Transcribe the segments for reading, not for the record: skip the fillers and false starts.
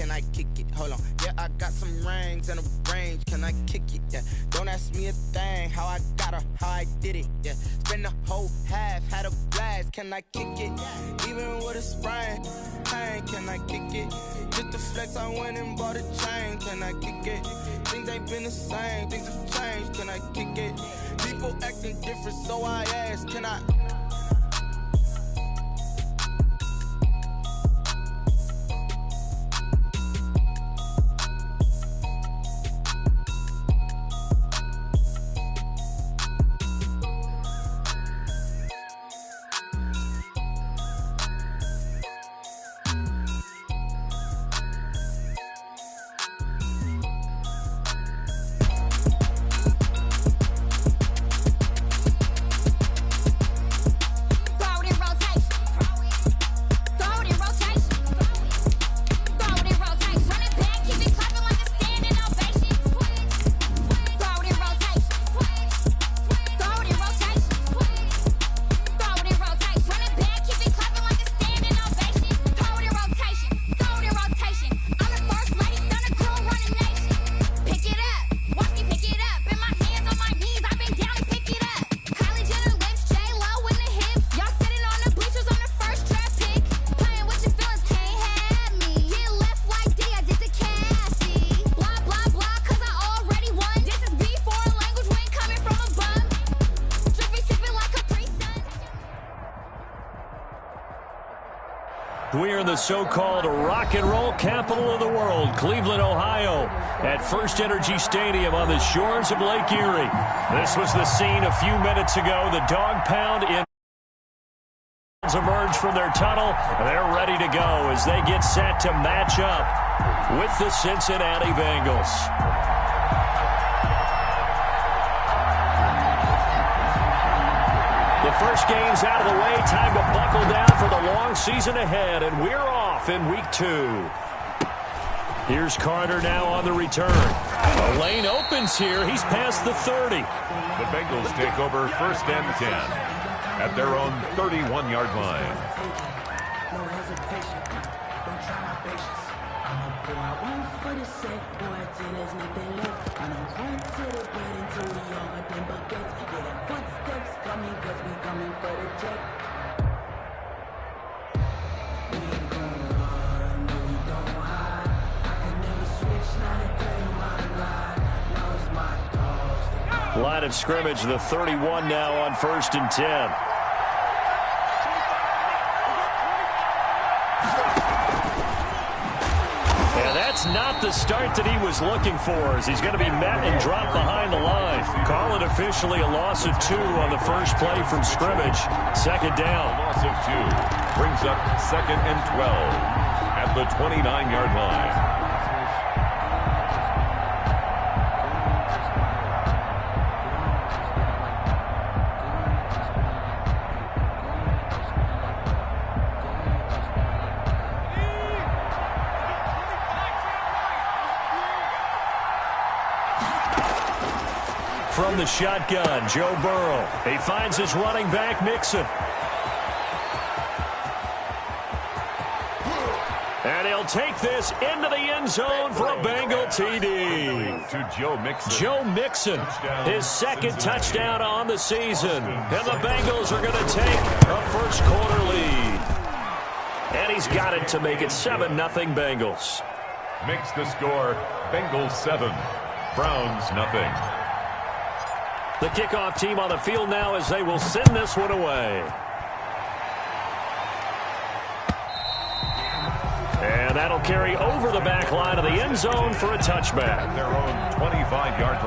can I kick it? Hold on. Yeah, I got some rings and a range, can I kick it? Yeah, don't ask me a thing, how I got her, how I did it. Yeah, spend the whole half, had a blast, can I kick it? Even with a sprain, pain, can I kick it? Just the flex, I went and bought a chain, can I kick it? Things ain't been the same, things have changed, can I kick it? People acting different, so I ask, can I? We're in the so-called rock and roll capital of the world, Cleveland, Ohio, at First Energy Stadium on the shores of Lake Erie. This was the scene a few minutes ago. The dog pound in emerge from their tunnel. They're ready to go as they get set to match up with the Cincinnati Bengals. The first game's out of the way. Time to buckle down for the long season ahead, and we're off in week 2. Here's Carter now on the return. The lane opens here. He's past the 30. The Bengals take over 1st and 10 at their own 31-yard line. No hesitation. Don't try my patience. I'ma pour out one for the sake, boy, till there's nothing left. I'ma run to the bed until we all got them buckets. Yeah, them footsteps coming, cause we coming for the check. We ain't going hard, no, we don't hide. I can never switch, now they play my line. Now it's my dogs. Line of scrimmage, the 31 now on 1st and 10. That's not the start that he was looking for, as he's going to be met and dropped behind the line. Call it officially a loss of 2 on the first play from scrimmage. 2nd down. A loss of 2 brings up 2nd and 12 at the 29-yard line. From the shotgun, Joe Burrow. He finds his running back, Mixon. And he'll take this into the end zone for a Bengal TD. To Joe Mixon. Joe Mixon, his 2nd touchdown on the season. And the Bengals are going to take a first-quarter lead. And he's got it to make it 7-0 Bengals. Makes the score Bengals 7, Browns nothing. The kickoff team on the field now as they will send this one away. And that'll carry over the back line of the end zone for a touchback. At their own 25-yard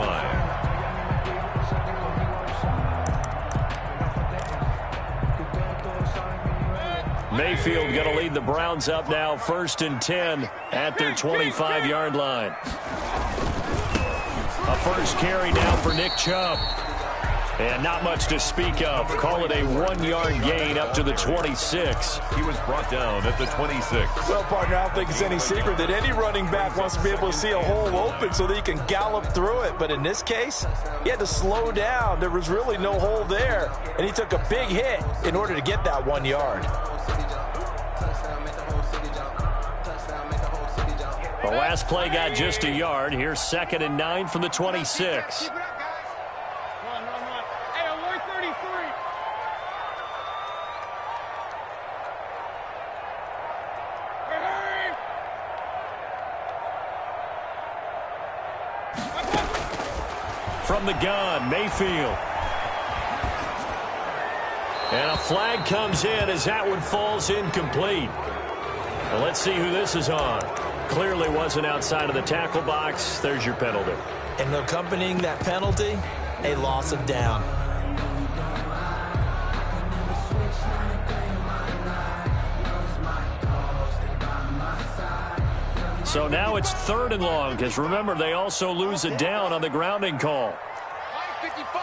line. Mayfield going to lead the Browns up now 1st and 10 at their 25-yard line. A first carry now for Nick Chubb. And not much to speak of. Call it a 1-yard gain up to the 26. He was brought down at the 26. Well, partner, I don't think it's any secret that any running back wants to be able to see a hole open so that he can gallop through it. But in this case, he had to slow down. There was really no hole there. And he took a big hit in order to get that 1 yard. The last play got just a yard. Here's 2nd and 9 from the 26. Keep it up, guys. Run. Hey, alert 33. From the gun, Mayfield. And a flag comes in as that one falls incomplete. Well, let's see who this is on. Clearly wasn't outside of the tackle box. There's your penalty. And accompanying that penalty, a loss of down. So now it's 3rd and long, because remember, they also lose a down on the grounding call. Mike 55.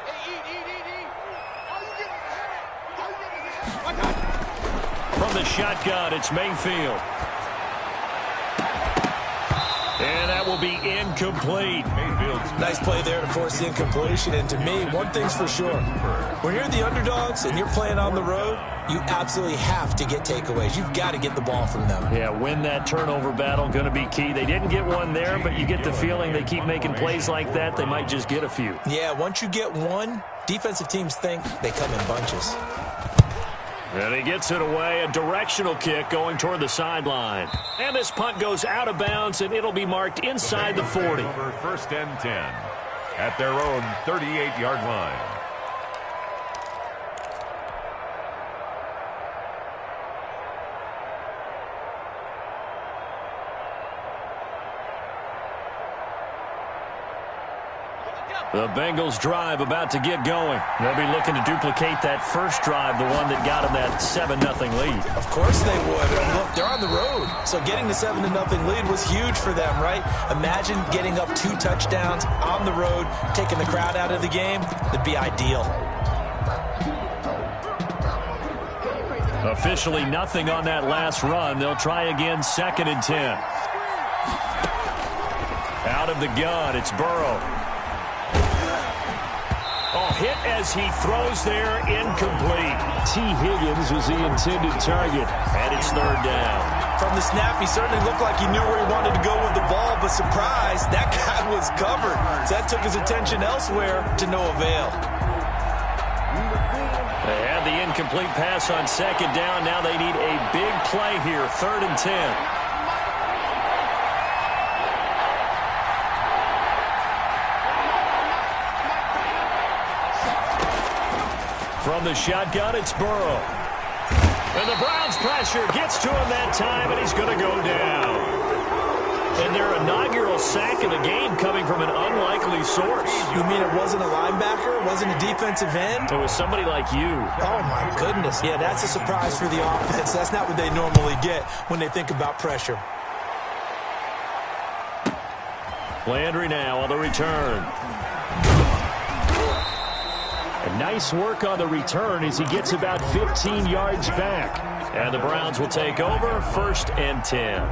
Hey, eat. All you get is a headache. From the shotgun, it's Mayfield. And that will be incomplete. Nice play there to force the incompletion. And to me, one thing's for sure. When you're the underdogs and you're playing on the road, you absolutely have to get takeaways. You've got to get the ball from them. Yeah, win that turnover battle, going to be key. They didn't get one there, but you get the feeling they keep making plays like that, they might just get a few. Yeah, once you get one, defensive teams think they come in bunches. And he gets it away, a directional kick going toward the sideline. And this punt goes out of bounds, and it'll be marked inside the 40. Over 1st and 10 at their own 38-yard line. The Bengals drive about to get going. They'll be looking to duplicate that first drive, the one that got them that 7-0 lead. Of course they would. And look, they're on the road. So getting the 7-0 lead was huge for them, right? Imagine getting up 2 touchdowns on the road, taking the crowd out of the game. That'd be ideal. Officially nothing on that last run. They'll try again, 2nd and 10. Out of the gun, it's Burrow. Oh, hit as he throws there, incomplete. T. Higgins was the intended target, and it's 3rd down. From the snap, he certainly looked like he knew where he wanted to go with the ball, but surprise, that guy was covered. So that took his attention elsewhere to no avail. They had the incomplete pass on 2nd down. Now they need a big play here, 3rd and 10. From the shotgun, it's Burrow. And the Browns' pressure gets to him that time, and he's going to go down. And their inaugural sack of the game coming from an unlikely source. You mean it wasn't a linebacker? It wasn't a defensive end? It was somebody like you. Oh, my goodness. Yeah, that's a surprise for the offense. That's not what they normally get when they think about pressure. Landry now on the return. And nice work on the return as he gets about 15 yards back. And the Browns will take over, 1st and 10.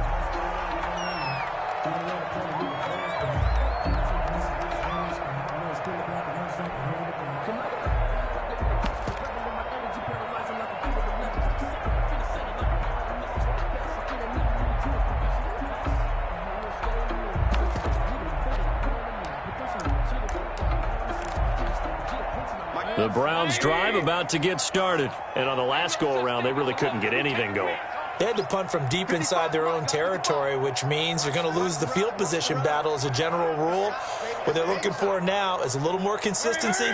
The Browns drive about to get started. And on the last go-around, they really couldn't get anything going. They had to punt from deep inside their own territory, which means they're going to lose the field position battle as a general rule. What they're looking for now is a little more consistency,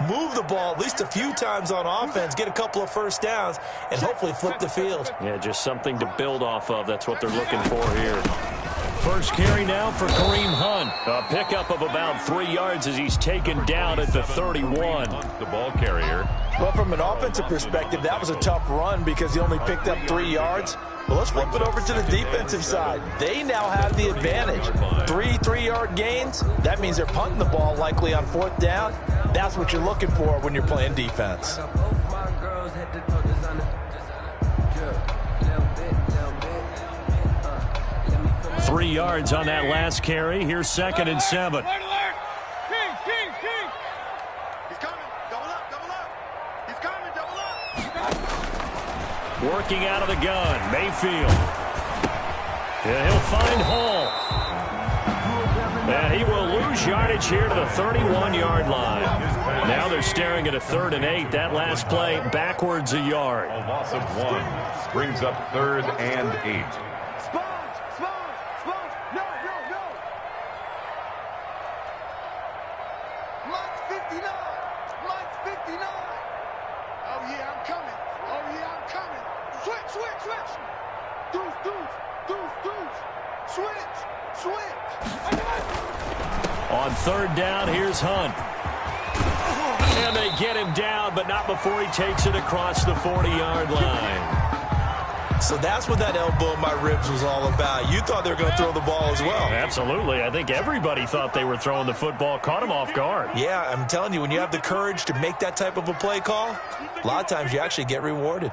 move the ball at least a few times on offense, get a couple of first downs, and hopefully flip the field. Yeah, just something to build off of. That's what they're looking for here. First carry now for Kareem Hunt. A pickup of about 3 yards as he's taken down at the 31. The ball carrier. Well, from an offensive perspective, that was a tough run because he only picked up 3 yards. Well, let's flip it over to the defensive side. They now have the advantage. 3 3-yard gains. That means they're punting the ball likely on 4th down. That's what you're looking for when you're playing defense. 3 yards on that last carry. Here's 2nd and 7. King. He's coming. Double up. He's coming. Double up. Working out of the gun, Mayfield. And he'll find Hall. And he will lose yardage here to the 31-yard line. Now they're staring at a 3rd and 8. That last play backwards a yard. A loss of 1 brings up 3rd and 8. On 3rd down, here's Hunt. And they get him down, but not before he takes it across the 40-yard line. So that's what that elbow in my ribs was all about. You thought they were going to throw the ball as well. Absolutely. I think everybody thought they were throwing the football, caught him off guard. Yeah, I'm telling you, when you have the courage to make that type of a play call, a lot of times you actually get rewarded.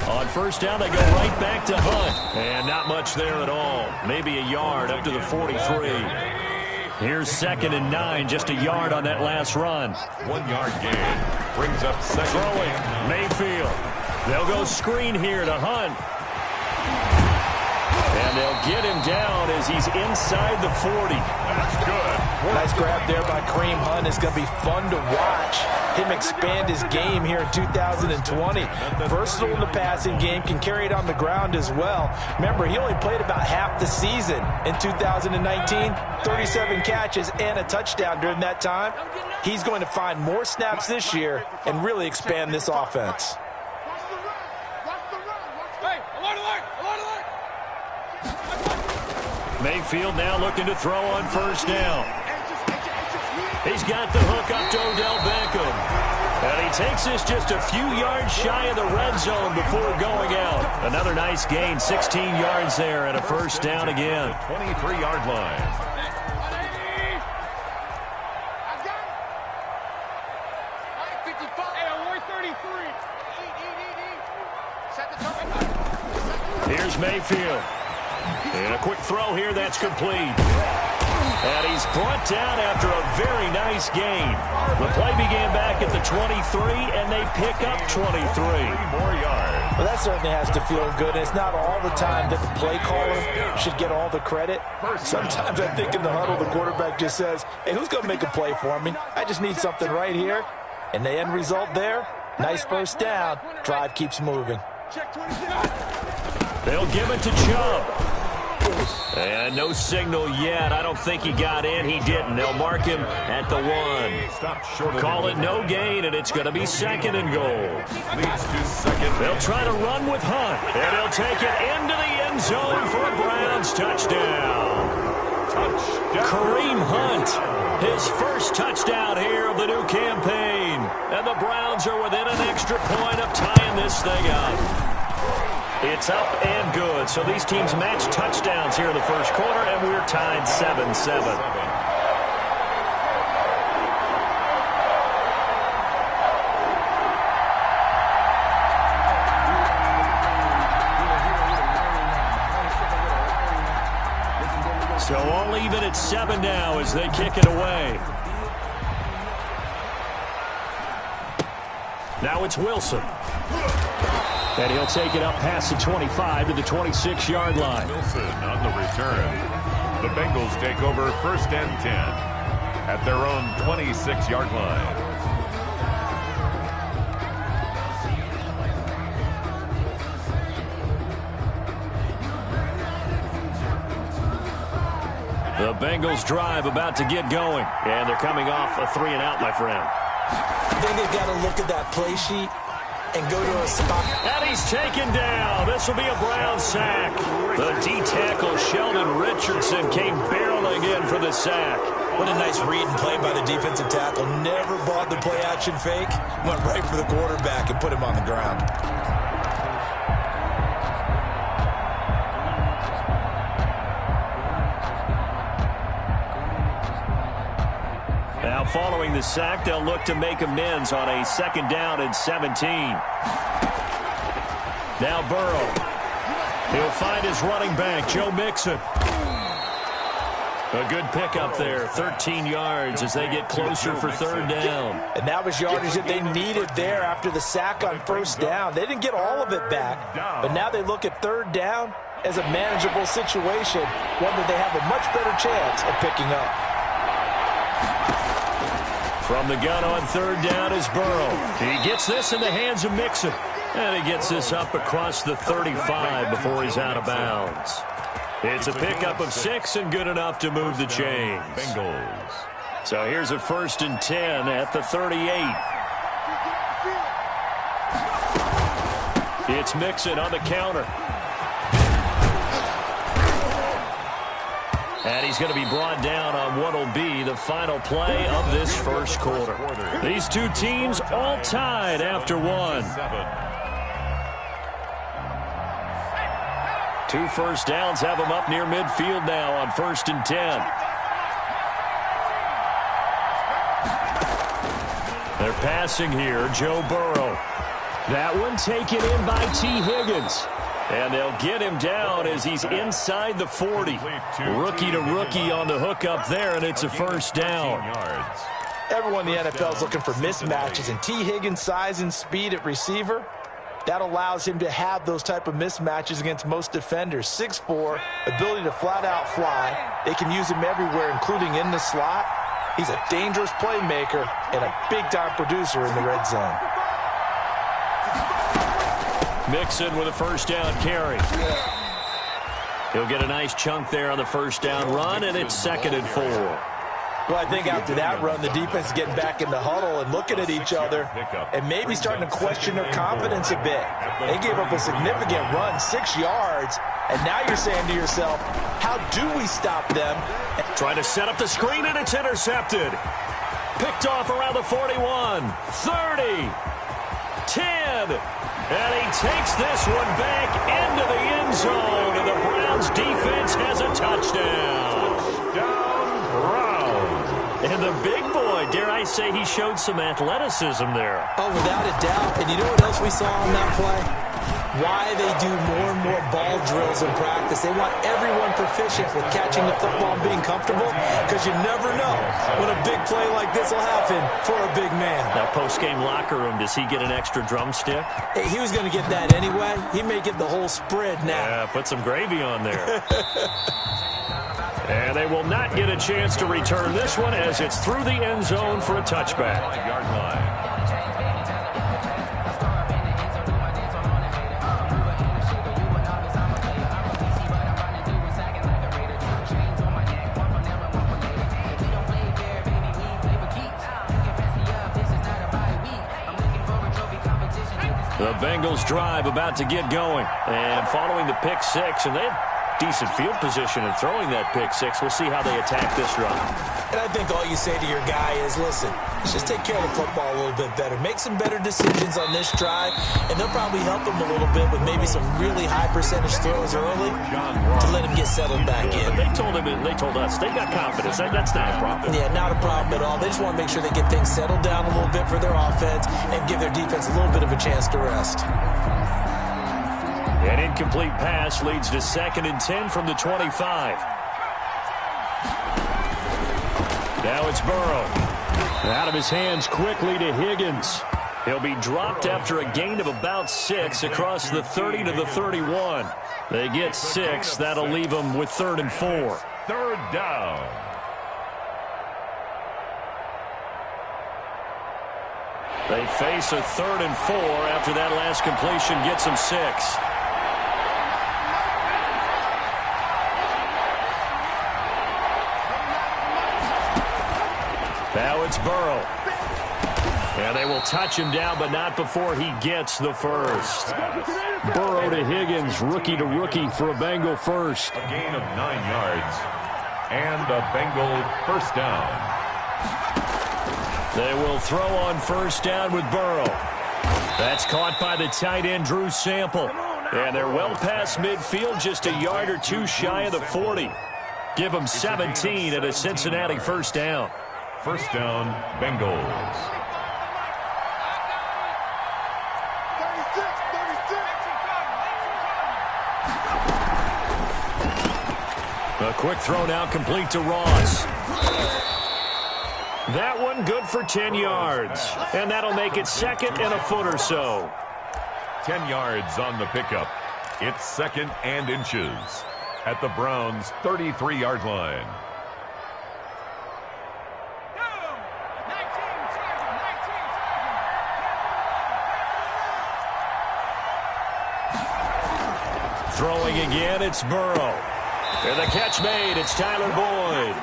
On 1st down, they go right back to Hunt. And not much there at all. Maybe a yard up to the 43. Here's 2nd and 9, just a yard on that last run. 1-yard gain brings up 2nd. Throwing, Mayfield. They'll go screen here to Hunt. And they'll get him down as he's inside the 40. That's good. Nice grab there by Kareem Hunt. It's going to be fun to watch him expand his game here in 2020. Versatile in the passing game, can carry it on the ground as well. Remember, he only played about half the season in 2019, 37 catches and a touchdown during that time. He's going to find more snaps this year and really expand this offense. Mayfield now looking to throw on 1st down. He's got the hook up to Odell Beckham. And he takes this just a few yards shy of the red zone before going out. Another nice gain, 16 yards there and a 1st down again. 23-yard line. Here's Mayfield. And a quick throw here, that's complete. And he's brought down after a very nice gain. The play began back at the 23, and they pick up 23. 3 more yards. Well, that certainly has to feel good. It's not all the time that the play caller should get all the credit. Sometimes I think in the huddle, the quarterback just says, hey, who's going to make a play for me? I just need something right here. And the end result there, nice 1st down. Drive keeps moving. They'll give it to Chubb. And no signal yet. I don't think he got in. He didn't. They'll mark him at the 1. Call it no gain, and it's going to be 2nd and goal. Leads to 2nd. They'll try to run with Hunt. And he'll take it into the end zone for a Browns touchdown. Kareem Hunt, his 1st touchdown here of the new campaign. And the Browns are within an extra point of tying this thing up. It's up and good. So these teams match touchdowns here in the 1st quarter, and we're tied 7-7. So all even at 7 now as they kick it away. Now it's Wilson. And he'll take it up past the 25 to the 26-yard line. Wilson on the return. The Bengals take over 1st and 10 at their own 26-yard line. The Bengals drive about to get going. And they're coming off a 3-and-out, my friend. I think they've got to look at that play sheet and go to a spot. And he's taken down. This will be a Brown sack. The D-tackle Sheldon Richardson came barreling in for the sack. What a nice read and play by the defensive tackle. Never bought the play action fake. Went right for the quarterback and put him on the ground. Now following the sack, they'll look to make amends on a 2nd down and 17. Now Burrow. He'll find his running back, Joe Mixon. A good pickup there, 13 yards as they get closer for third down. And that was yardage that they needed there after the sack on first down. They didn't get all of it back, but now they look at third down as a manageable situation, one that they have a much better chance of picking up. From the gun on third down is Burrow. He gets this in the hands of Mixon. And he gets this up across the 35 before he's out of bounds. It's a pickup of 6 and good enough to move the chains. Bengals. So here's a 1st and 10 at the 38. It's Mixon on the counter. And he's going to be brought down on what will be the final play of this first quarter. These two teams all tied after one. 2 first downs have them up near midfield now on 1st and 10. They're passing here, Joe Burrow. That one taken in by T. Higgins. And they'll get him down as he's inside the 40. Rookie to rookie on the hook up there, and it's a first down. Everyone in the NFL is looking for mismatches, and T. Higgins' size and speed at receiver, that allows him to have those type of mismatches against most defenders. 6'4", ability to flat-out fly. They can use him everywhere, including in the slot. He's a dangerous playmaker and a big-time producer in the red zone. Mixon with a first down carry. He'll get a nice chunk there on the first down run, and it's 2nd and 4. Well, I think after that run, the defense is getting back in the huddle and looking at each other and maybe starting to question their confidence a bit. They gave up a significant run, 6 yards, and now you're saying to yourself, how do we stop them? Trying to set up the screen, and it's intercepted. Picked off around the 41, 30, 10, and he takes this one back into the end zone, and the Browns defense has a touchdown. And the big boy, dare I say, he showed some athleticism there. Oh, without a doubt. And you know what else we saw on that play? Why they do more and more ball drills in practice. They want everyone proficient with catching the football and being comfortable, because you never know when a big play like this will happen for a big man. Now, post-game locker room, does he get an extra drumstick? Hey, he was going to get that anyway. He may get the whole spread now. Yeah, put some gravy on there. And they will not get a chance to return this one as it's through the end zone for a touchback. Yard line. The Bengals drive about to get going. And following the pick six, and they have decent field position in throwing that pick six. We'll see how they attack this drive. And I think all you say to your guy is, listen, let's just take care of the football a little bit better. Make some better decisions on this drive, and they'll probably help him a little bit with maybe some really high percentage throws early to let him get settled back in. But they told him, and they told us, they got confidence. That's not a problem. Yeah, not a problem at all. They just want to make sure they get things settled down a little bit for their offense and give their defense a little bit of a chance to rest. An incomplete pass leads to 2nd and 10 from the 25. Now it's Burrow. Out of his hands quickly to Higgins. He'll be dropped after a gain of about 6 across the 30 to the 31. They get 6. That'll leave them with 3rd and 4. 3rd down. They face a 3rd and 4 after that last completion gets them 6. Now it's Burrow. And they will touch him down, but not before he gets the first. Burrow to Higgins, rookie to rookie for a Bengal first. A gain of 9 yards. And a Bengal first down. They will throw on first down with Burrow. That's caught by the tight end, Drew Sample. And they're well past midfield, just a yard or two shy of the 40. Give them 17 at a Cincinnati first down. First down, Bengals. A Quick throw now complete to Ross. That one good for 10 yards. And that'll make it second and a foot or so. 10 yards on the pickup. It's second and inches at the Browns' 33-yard line. Throwing again, it's Burrow. And the catch made, it's Tyler Boyd.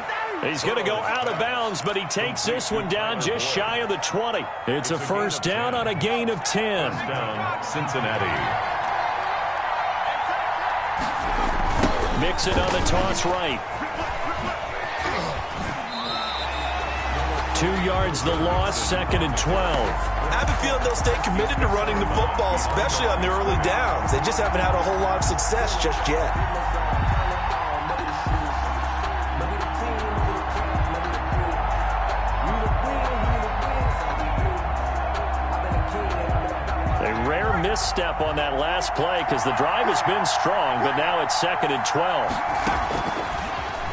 He's going to go out of bounds, but he takes this one down just shy of the 20. It's a first down on a gain of 10. First down, Cincinnati. Mix it on the toss right. 2 yards the loss, second and 12. I have a feeling they'll stay committed to running the football, especially on the early downs. They just haven't had a whole lot of success just yet. A rare misstep on that last play because the drive has been strong, but now it's second and 12.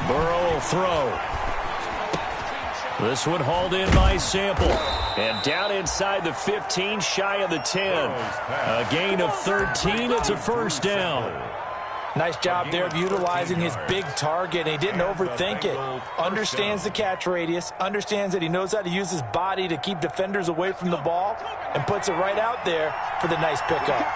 Burrow will throw. This one hauled in by Sample. And down inside the 15, shy of the 10. A gain of 13. It's a first down. Nice job there of utilizing his big target. He didn't overthink it. Understands the catch radius. Understands that he knows how to use his body to keep defenders away from the ball. And puts it right out there for the nice pickup.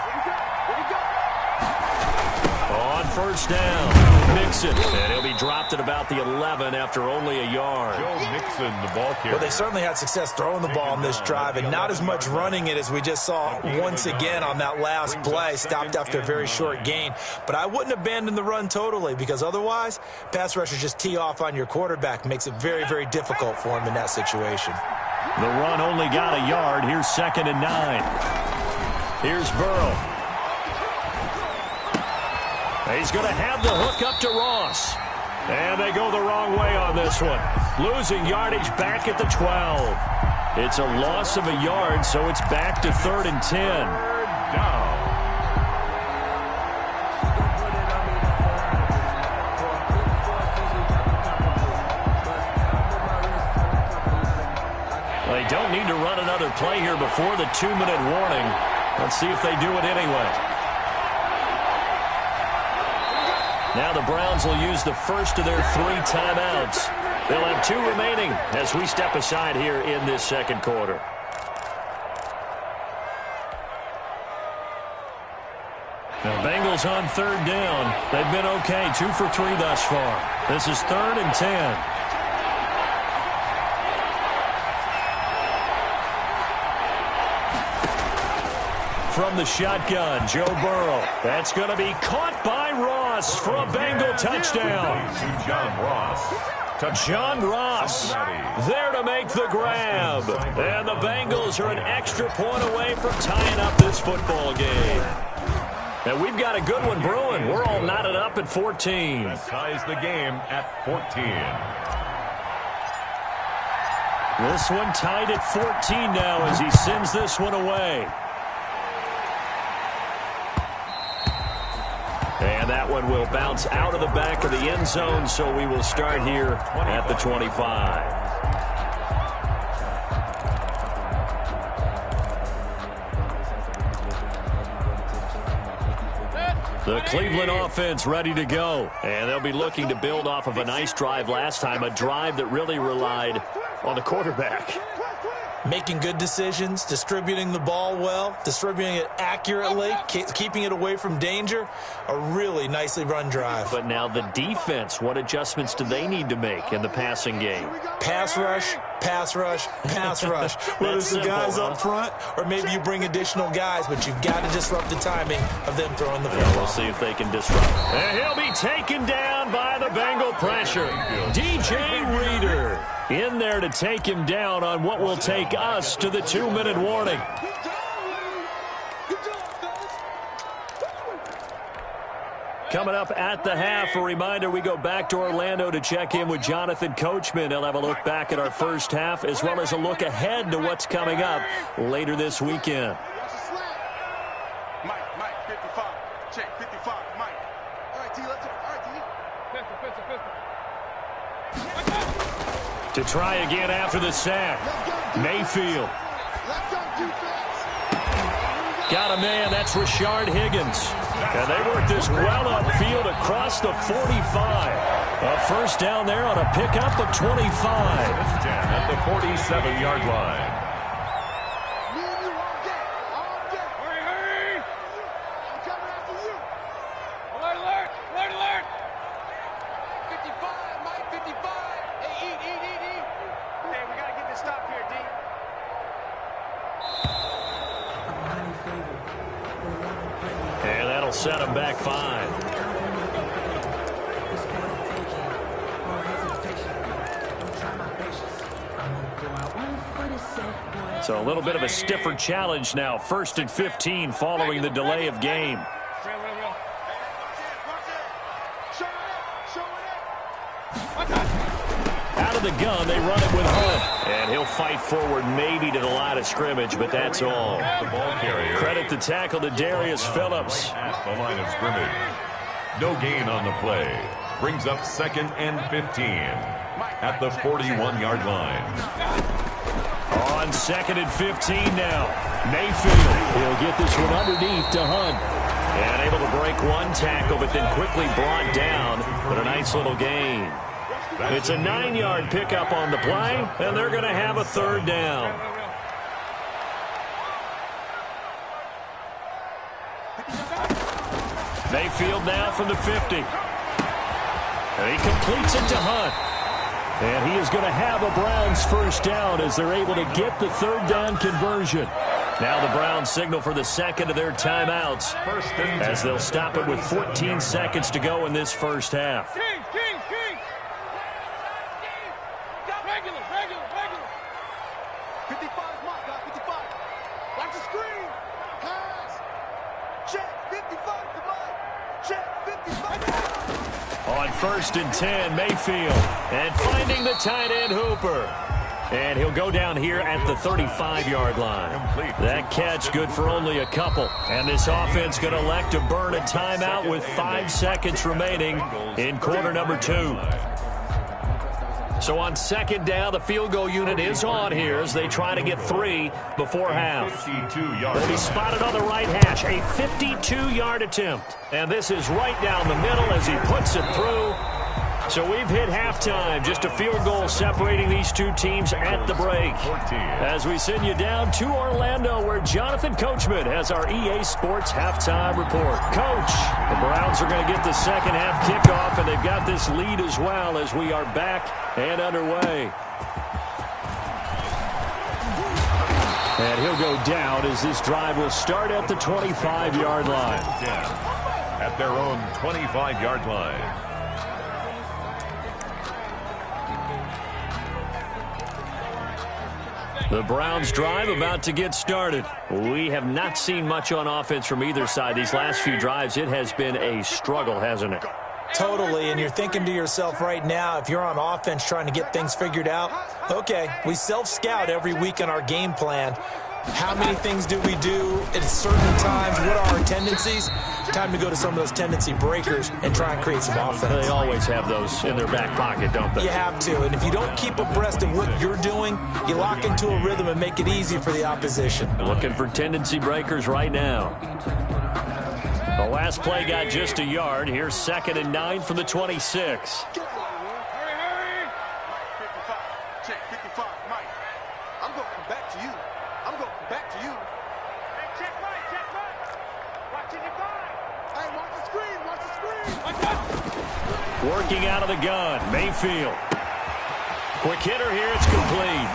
On first down, Mixon. And he'll be dropped at about the 11 after only a yard. Joe Mixon, the ball carrier. Well, they certainly had success throwing the ball on this drive, and not as much running it as we just saw once again on that last play. Stopped after a very short gain. But I wouldn't abandon the run totally, because otherwise, pass rushers just tee off on your quarterback. Makes it very, very difficult for him in that situation. The run only got a yard. Here's second and 9. Here's Burrow. He's going to have the hook up to Ross. And they go the wrong way on this one. Losing yardage back at the 12. It's a loss of a yard, so it's back to third and 10. Down. They don't need to run another play here before the 2-minute warning. Let's see if they do it anyway. Now the Browns will use the first of their 3 timeouts. They'll have 2 remaining as we step aside here in this second quarter. The Bengals on third down. They've been okay, 2 for 3 thus far. This is third and 10. From the shotgun, Joe Burrow. That's going to be caught by Ross for a Bengal touchdown. John Ross there to make the grab. And the Bengals are an extra point away from tying up this football game. And we've got a good one brewing. We're all knotted up at 14. That ties the game at 14. This one tied at 14 now as he sends this one away. And that one will bounce out of the back of the end zone, so we will start here at the 25. The Cleveland offense ready to go. And they'll be looking to build off of a nice drive last time, a drive that really relied on the quarterback. Making good decisions, distributing the ball well, distributing it accurately, keeping it away from danger. A really nicely run drive. But now the defense, what adjustments do they need to make in the passing game? Pass rush, pass rush, pass rush. Whether it's the guys up front or maybe you bring additional guys, but you've got to disrupt the timing of them throwing the football. We'll see if they can disrupt. And he'll be taken down by the Bengal pressure. DJ Reader in there to take him down on what will take us to the 2-minute warning. Coming up at the half, a reminder, we go back to Orlando to check in with Jonathan Coachman. He'll have a look back at our first half as well as a look ahead to what's coming up later this weekend. Mike, 55. Check, 55, Mike. All right, T, let's go. All right, T. Pistol. To try again after the sack. Mayfield. Got a man. That's Rashard Higgins. And they work this well upfield across the 45. A first down there on a pickup of 25. At the 47-yard line. And that'll set him back 5. So a little bit of a stiffer challenge now. 1st and 15 following the delay of game. Out of the gun, they run it with Hunt. And he'll fight forward maybe to the line of scrimmage, but that's all. The ball carrier. Credit the tackle to Darius Phillips. At the line of scrimmage. No gain on the play. Brings up 2nd and 15 at the 41-yard line. On 2nd and 15 now. Mayfield. He'll get this one underneath to Hunt. And able to break one tackle, but then quickly brought down. But a nice little gain. It's a 9-yard pickup on the play, and they're going to have a 3rd down. Mayfield now from the 50. And he completes it to Hunt. And he is going to have a Browns 1st down as they're able to get the 3rd down conversion. Now the Browns signal for the 2nd of their timeouts as they'll stop it with 14 seconds to go in this 1st half. On 1st and 10, Mayfield. And finding the tight end, Hooper. And he'll go down here at the 35-yard line. That catch good for only a couple. And this offense going to elect to burn a timeout with 5 seconds remaining in quarter number 2. So on 2nd down, the field goal unit is on here as they try to get 3 before half. Will be spotted on the right hash. A 52-yard attempt. And this is right down the middle as he puts it through. So we've hit halftime. Just a field goal separating these two teams at the break. As we send you down to Orlando, where Jonathan Coachman has our EA Sports halftime report. Coach, the Browns are going to get the 2nd half kickoff, and they've got this lead as well as we are back and underway. And he'll go down as this drive will start at the 25-yard line. At their own 25-yard line. The Browns drive about to get started. We have not seen much on offense from either side. These last few drives, it has been a struggle, hasn't it? Totally, and you're thinking to yourself right now, if you're on offense trying to get things figured out, okay, we self-scout every week in our game plan. How many things do we do at certain times? What are our tendencies? Time to go to some of those tendency breakers and try and create some offense. They always have those in their back pocket, don't they? You have to, and if you don't keep abreast of what you're doing, you lock into a rhythm and make it easy for the opposition. Looking for tendency breakers right now. The last play got just a yard. Here's 2nd and 9 from the 26. Working out of the gun, Mayfield. Quick hitter here, it's complete.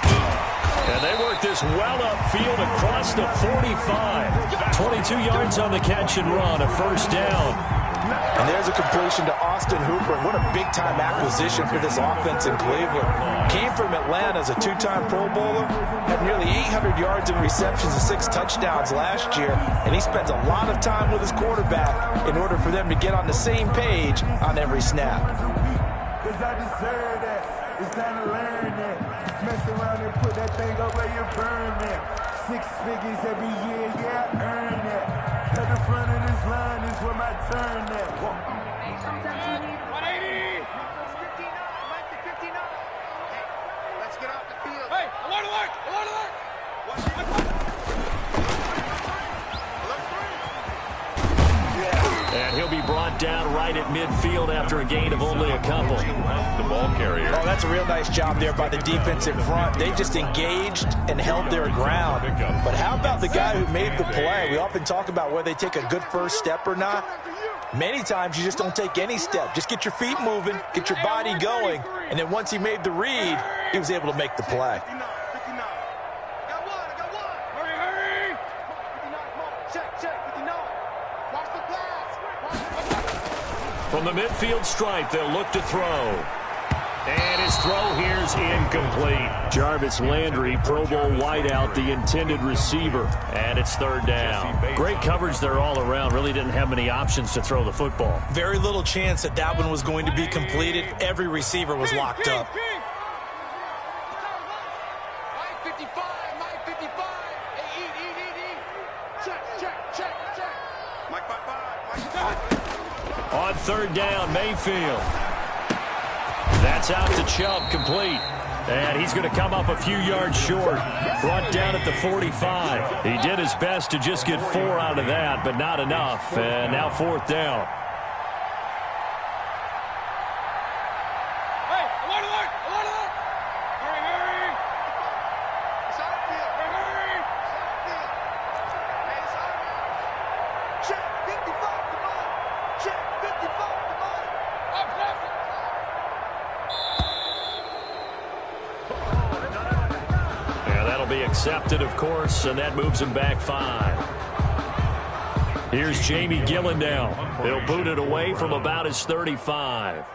And they work this well upfield across the 45. 22 yards on the catch and run, a 1st down. And there's a completion to Austin Hooper. What a big-time acquisition for this offense in Cleveland. Came from Atlanta as a 2-time Pro Bowler. Had nearly 800 yards in receptions and 6 touchdowns last year. And he spends a lot of time with his quarterback in order for them to get on the same page on every snap. Because I deserve that. It's time to learn that. Mess around and put that thing up where you burn that. 6 figures every year, yeah, I earn that. At the front of this line is where my turn at. 180. 59, Mike to 59. And he'll be brought down right at midfield after a gain of only a couple. The ball carrier. Oh, that's a real nice job there by the defense in front. They just engaged and held their ground. But how about the guy who made the play? We often talk about whether they take a good first step or not. Many times you just don't take any step. Just get your feet moving, get your body going, and then once he made the read, he was able to make the play. From the midfield stripe, they'll look to throw. And his throw here's incomplete. Jarvis Landry, Pro Bowl wideout, the intended receiver. And it's third down. Great coverage there all around. Really didn't have many options to throw the football. Very little chance that that one was going to be completed. Every receiver was locked up. On third down, Mayfield. That's out to Chubb, complete. And he's going to come up a few yards short. Brought down at the 45. He did his best to just get 4 out of that, but not enough. And now fourth down. Accepted, of course, and that moves him back 5. Here's Jamie Gillen now. He'll boot it away from about his 35.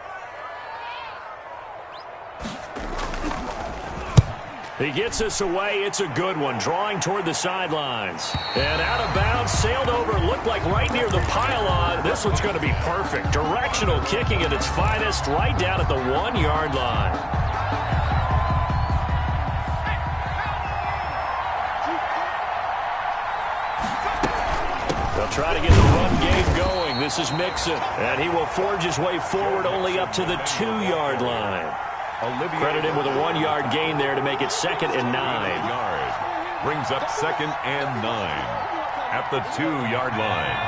He gets us away. It's a good one. Drawing toward the sidelines. And out of bounds, sailed over, looked like right near the pylon. This one's going to be perfect. Directional kicking at its finest, right down at the 1-yard line. Try to get the run game going. This is Mixon, and he will forge his way forward only up to the 2-yard line. Credit him with a 1-yard gain there to make it 2nd and 9. Brings up 2nd and 9 at the 2-yard line.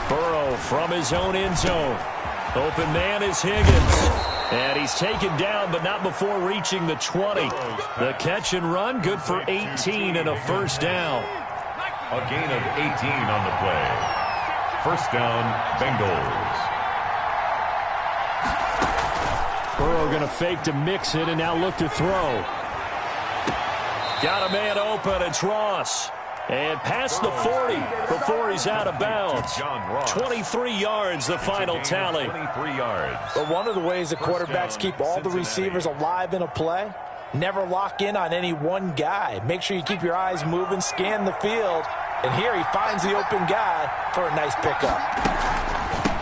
Burrow from his own end zone. Open man is Higgins. And he's taken down, but not before reaching the 20. The catch and run, good for 18 and a first down. A gain of 18 on the play. First down, Bengals. Burrow going to fake to mix it and now look to throw. Got a man open. It's Ross. And past the 40 before he's out of bounds. 23 yards, the final tally. 23 yards. But one of the ways the quarterbacks keep all the receivers alive in a play, never lock in on any one guy. Make sure you keep your eyes moving, scan the field. And here he finds the open guy for a nice pickup.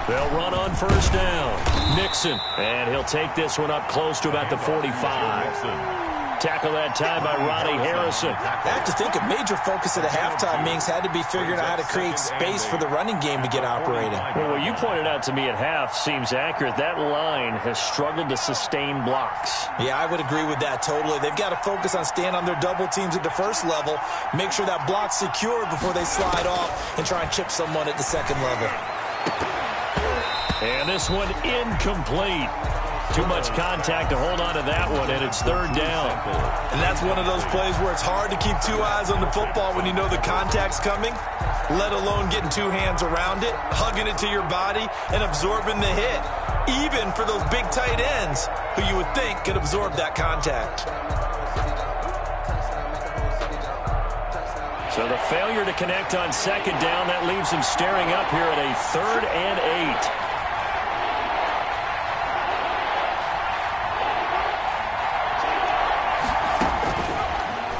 They'll run on first down. Nixon. And he'll take this one up close to about the 45. Tackle that time by Ronnie Harrison. I have to think a major focus of the halftime, Minks, had to be figuring out how to create space for the running game to get operating. Well, what you pointed out to me at half seems accurate. That line has struggled to sustain blocks. Yeah, I would agree with that totally. They've got to focus on staying on their double teams at the first level, make sure that block's secure before they slide off and try and chip someone at the second level. And this one incomplete. Too much contact to hold on to that one, and it's third down. And that's one of those plays where it's hard to keep 2 eyes on the football when you know the contact's coming, let alone getting 2 hands around it, hugging it to your body, and absorbing the hit, even for those big tight ends who you would think could absorb that contact. So the failure to connect on second down, that leaves him staring up here at a 3rd and 8.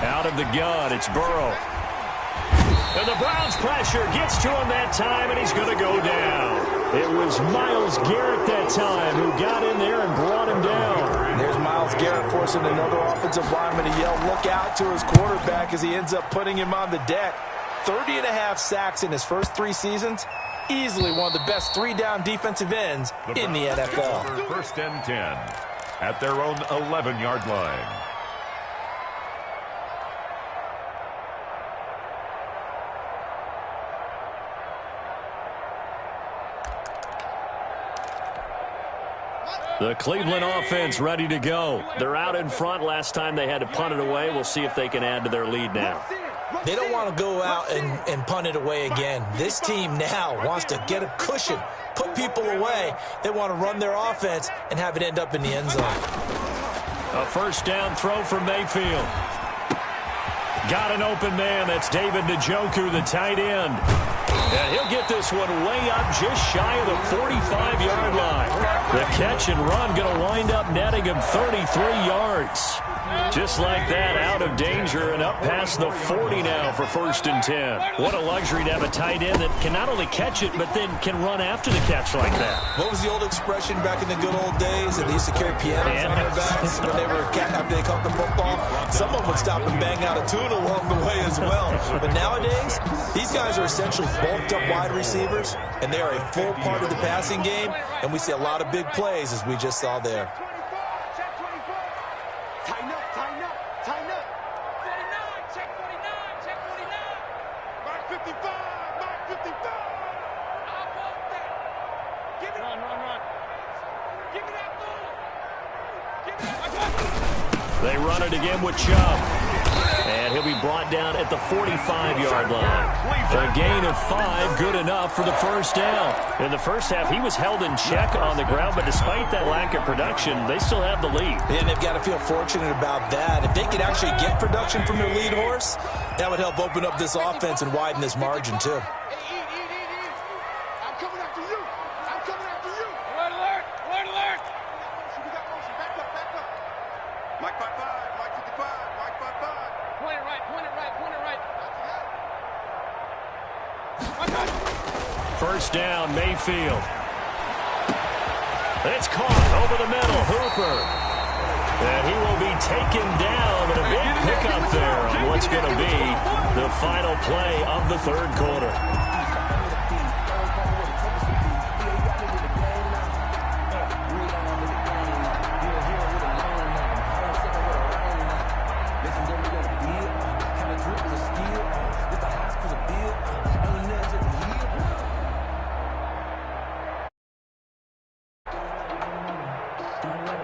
Out of the gun, it's Burrow. And the Browns pressure gets to him that time, and he's going to go down. It was Myles Garrett that time who got in there and brought him down. And there's Myles Garrett forcing another offensive lineman to yell, look out to his quarterback as he ends up putting him on the deck. 30.5 sacks in his first 3 seasons. Easily one of the best 3-down defensive ends in the NFL. First and 10 at their own 11-yard line. The Cleveland offense ready to go. They're out in front. Last time they had to punt it away. We'll see if they can add to their lead now. They don't want to go out and punt it away again. This team now wants to get a cushion, put people away. They want to run their offense and have it end up in the end zone. A first down throw for Mayfield. Got an open man. That's David Njoku, the tight end. And he'll get this one way up just shy of the 45-yard line. The catch and run going to wind up netting him 33 yards. Just like that, out of danger and up past the 40 now for first and 10. What a luxury to have a tight end that can not only catch it, but then can run after the catch like that. What was the old expression back in the good old days that they used to carry pianos on their backs when they were after they caught the football? Someone would stop and bang out a tune along the way as well. But nowadays, these guys are essentially bulked up wide receivers, and they are a full part of the passing game, and we see a lot of big plays as we just saw there. They run it again with Chubb. And he'll be brought down at the 45-yard line. A gain of 5, good enough for the first down. In the first half, he was held in check on the ground, but despite that lack of production, they still have the lead. And they've got to feel fortunate about that. If they could actually get production from their lead horse, that would help open up this offense and widen this margin, too. First down, Mayfield. It's caught over the middle, Hooper. And he will be taken down, and a big pickup there on what's going to be the final play of the third quarter. Don't let it